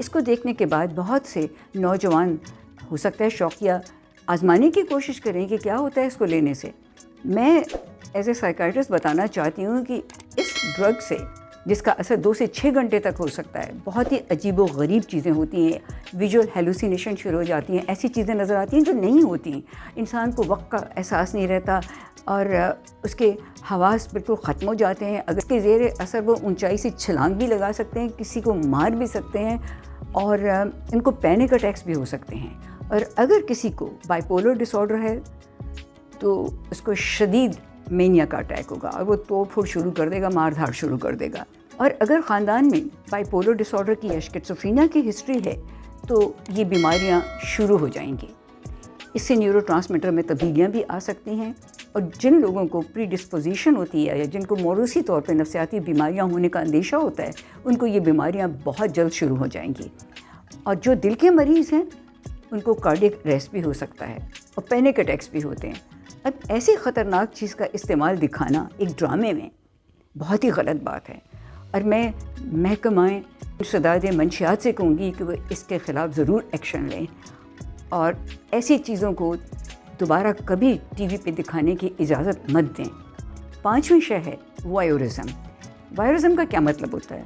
اس کو دیکھنے کے بعد بہت سے نوجوان ہو سکتا ہے شوقیہ آزمانے کی کوشش کریں کہ کیا ہوتا ہے اس کو لینے سے. میں ایز اے سائیکائٹرسٹ بتانا چاہتی ہوں کہ اس ڈرگ سے جس کا اثر 2 سے 6 گھنٹے تک ہو سکتا ہے, بہت ہی عجیب و غریب چیزیں ہوتی ہیں, ویژول ہیلوسینیشن شروع ہو جاتی ہیں, ایسی چیزیں نظر آتی ہیں جو نہیں ہوتی ہیں, انسان کو وقت کا احساس نہیں رہتا اور اس کے حواس بالکل ختم ہو جاتے ہیں. اگر اس کے زیر اثر وہ اونچائی سے چھلانگ بھی لگا سکتے ہیں, کسی کو مار بھی سکتے ہیں اور ان کو پینک اٹیکس بھی ہو سکتے ہیں. اور اگر کسی کو بائی پولر ڈس آرڈر ہے تو اس کو شدید مینیا کا اٹیک ہوگا اور وہ توڑ پھوڑ شروع کر دے گا, مار دھاڑ شروع کر دے گا. اور اگر خاندان میں بائی پولر ڈس آرڈر کی یا اسکیزوفرینیا کی ہسٹری ہے تو یہ بیماریاں شروع ہو جائیں گی. اس سے نیورو ٹرانسمیٹر میں تبدیلیاں بھی آ سکتی ہیں, اور جن لوگوں کو پری ڈسپوزیشن ہوتی ہے یا جن کو موروثی طور پہ نفسیاتی بیماریاں ہونے کا اندیشہ ہوتا ہے, ان کو یہ بیماریاں بہت جلد شروع ہو جائیں گی. اور جو دل کے مریض ہیں ان کو کارڈیک اریسٹ بھی ہو سکتا ہے اور پینک اٹیکس بھی ہوتے ہیں. اب ایسی خطرناک چیز کا استعمال دکھانا ایک ڈرامے میں بہت ہی غلط بات ہے, اور میں محکمہ انسداد منشیات سے کہوں گی کہ وہ اس کے خلاف ضرور ایکشن لیں اور ایسی چیزوں کو دوبارہ کبھی ٹی وی پہ دکھانے کی اجازت مت دیں. 5ویں شے ہے وائیورزم. وائیورزم کا کیا مطلب ہوتا ہے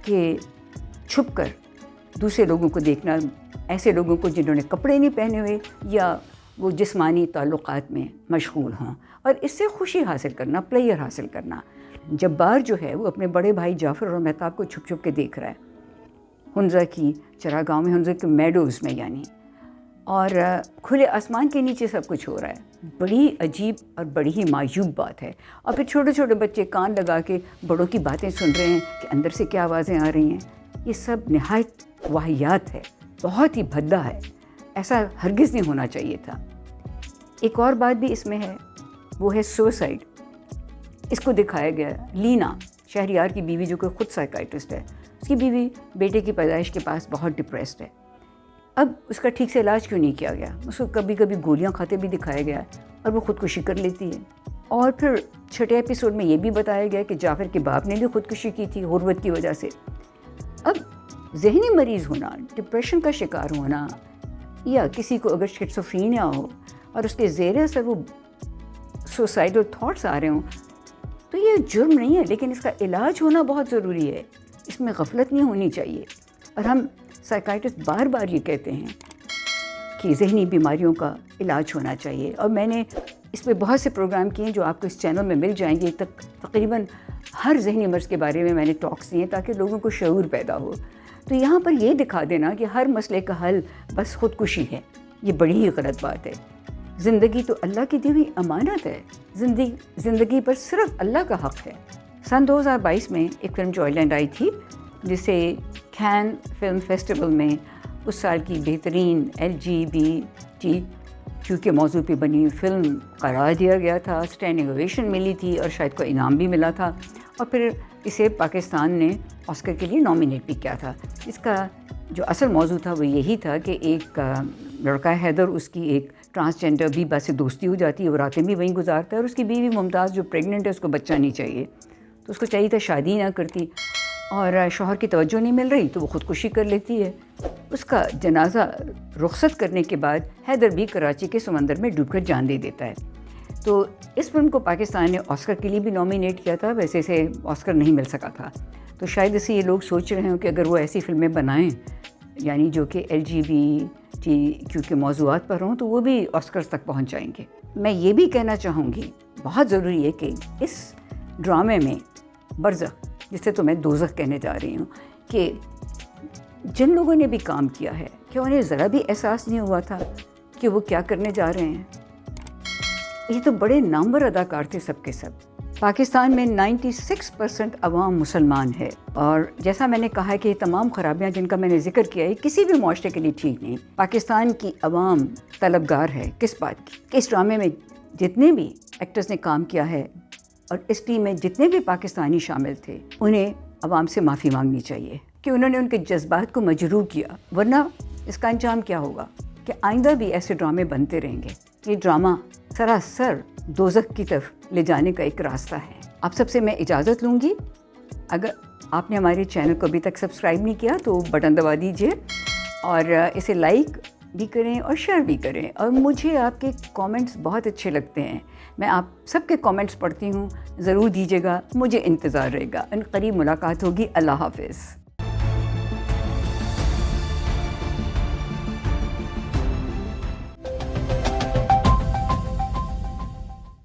کہ چھپ کر دوسرے لوگوں کو دیکھنا, ایسے لوگوں کو جنہوں نے کپڑے نہیں پہنے ہوئے یا وہ جسمانی تعلقات میں مشغول ہوں, اور اس سے خوشی حاصل کرنا, پلیئر حاصل کرنا. جبار جو ہے وہ اپنے بڑے بھائی جعفر اور مہتاب کو چھپ چھپ کے دیکھ رہا ہے ہنزا کی چراگاؤں میں, ہنزا کے میڈوز میں یعنی, اور کھلے آسمان کے نیچے سب کچھ ہو رہا ہے. بڑی عجیب اور بڑی ہی معیوب بات ہے. اور پھر چھوٹے چھوٹے بچے کان لگا کے بڑوں کی باتیں سن رہے ہیں کہ اندر سے کیا آوازیں آ رہی ہیں. یہ سب نہایت واہیات ہے, بہت ہی بھدا ہے, ایسا ہرگز نہیں ہونا چاہیے تھا. ایک اور بات بھی اس میں ہے, وہ ہے سوسائڈ. اس کو دکھایا گیا لینا, شہریار کی بیوی جو کہ خود سائیکائٹرسٹ ہے, اس کی بیوی بیٹے کی پیدائش کے پاس بہت ڈپریسڈ ہے. اب اس کا ٹھیک سے علاج کیوں نہیں کیا گیا؟ اس کو کبھی کبھی گولیاں کھاتے بھی دکھایا گیا اور وہ خودکشی کر لیتی ہے. اور پھر چھٹے ایپیسوڈ میں یہ بھی بتایا گیا کہ جعفر کے باپ نے بھی خودکشی کی تھی غربت کی وجہ سے. اب ذہنی مریض ہونا, ڈپریشن کا شکار ہونا, یا کسی کو اگر اسکیزوفرینیا ہو اور اس کے زیر اثر وہ سوسائڈل تھاٹس آ رہے ہوں, تو یہ جرم نہیں ہے, لیکن اس کا علاج ہونا بہت ضروری ہے. اس میں غفلت نہیں ہونی چاہیے. اور ہم سائیکائٹرسٹ بار بار یہ کہتے ہیں کہ ذہنی بیماریوں کا علاج ہونا چاہیے, اور میں نے اس پہ بہت سے پروگرام کیے ہیں جو آپ کو اس چینل میں مل جائیں گے. تقریباً ہر ذہنی مرض کے بارے میں نے ٹاکس دیے تاکہ لوگوں کو شعور پیدا ہو. تو یہاں پر یہ دکھا دینا کہ ہر مسئلے کا حل بس خودکشی ہے, یہ بڑی ہی غلط بات ہے. زندگی تو اللہ کی دی ہوئی امانت ہے, زندگی پر صرف اللہ کا حق ہے. سن 2022 میں ایک فلم جوائے لینڈ آئی تھی جسے کین فلم فیسٹیول میں اس سال کی بہترین LGBTQ کے موضوع پہ بنی فلم قرار دیا گیا تھا. اسٹینڈنگ اویشن ملی تھی اور شاید کوئی انعام بھی ملا تھا, اور پھر اسے پاکستان نے آسکر کے لیے نامینیٹ بھی کیا تھا. اس کا جو اصل موضوع تھا وہ یہی تھا کہ ایک لڑکا حیدر, اس کی ایک ٹرانسجینڈر بیوہ سے دوستی ہو جاتی ہے, وہ راتیں بھی وہیں گزارتا ہے, اور اس کی بیوی ممتاز جو پریگننٹ ہے اس کو بچہ نہیں چاہیے, تو اس کو چاہیے تھا شادی نہ کرتی, اور شوہر کی توجہ نہیں مل رہی تو وہ خودکشی کر لیتی ہے. اس کا جنازہ رخصت کرنے کے بعد حیدر بھی کراچی کے سمندر میں ڈوب کر جان دے دیتا ہے. تو اس فلم کو پاکستان نے آسکر کے لیے بھی نامینیٹ کیا تھا, ویسے اسے آسکر نہیں مل سکا تھا. تو شاید اسے یہ لوگ سوچ رہے ہوں کہ اگر وہ ایسی فلمیں بنائیں یعنی جو کہ LGBTQ کے موضوعات پر ہوں تو وہ بھی آسکرز تک پہنچ جائیں گے. میں یہ بھی کہنا چاہوں گی بہت ضروری ہے کہ اس ڈرامے میں برزخ, جسے تو میں دوزخ کہنے جا رہی ہوں, کہ جن لوگوں نے بھی کام کیا ہے کہ انہیں ذرا بھی احساس نہیں ہوا تھا کہ وہ کیا کرنے جا رہے ہیں. یہ تو بڑے نامور اداکار تھے سب کے سب. پاکستان میں 96% عوام مسلمان ہے, اور جیسا میں نے کہا ہے کہ یہ تمام خرابیاں جن کا میں نے ذکر کیا ہے کسی بھی معاشرے کے لیے ٹھیک نہیں. پاکستان کی عوام طلبگار ہے کس بات کی کہ اس ڈرامے میں جتنے بھی ایکٹرز نے کام کیا ہے اور اس ٹیم میں جتنے بھی پاکستانی شامل تھے انہیں عوام سے معافی مانگنی چاہیے کہ انہوں نے ان کے جذبات کو مجروح کیا, ورنہ اس کا انجام کیا ہوگا کہ آئندہ بھی ایسے ڈرامے بنتے رہیں گے. یہ ڈرامہ سراسر دوزخ کی طرف لے جانے کا ایک راستہ ہے. آپ سب سے میں اجازت لوں گی. اگر آپ نے ہمارے چینل کو ابھی تک سبسکرائب نہیں کیا تو بٹن دبا دیجیے اور اسے لائک بھی کریں اور شیئر بھی کریں. اور مجھے آپ کے کامنٹس بہت اچھے لگتے ہیں. میں آپ سب کے کامنٹس پڑھتی ہوں. ضرور دیجیے گا. مجھے انتظار رہے گا. ان قریب ملاقات ہوگی. اللہ حافظ.